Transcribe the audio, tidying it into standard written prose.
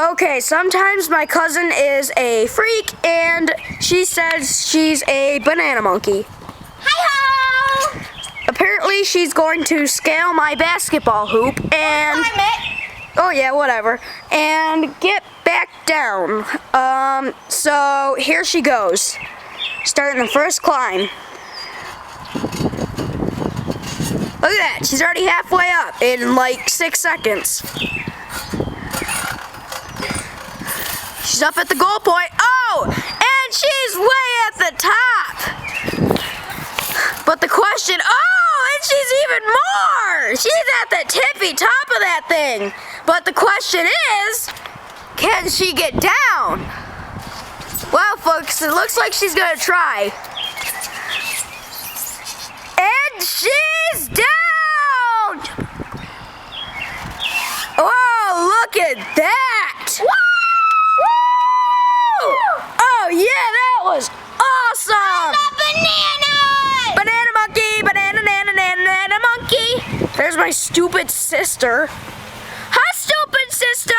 Okay, sometimes my cousin is a freak and she says she's a banana monkey. Hi-ho! Apparently she's going to scale my basketball hoop and... Oh yeah, whatever. And get back down. So here she goes. Starting the first climb. Look at that, she's already halfway up in like 6 seconds. She's up at the goal point. Oh, and she's way at the top. But the question, and she's even more. She's at the tippy top of that thing. But the question is, can she get down? Well, folks, it looks like she's gonna try. And she's down! Oh, look at that! Woo! Oh yeah, that was awesome! Banana! Banana monkey, banana monkey. There's my stupid sister. Hi, stupid sister.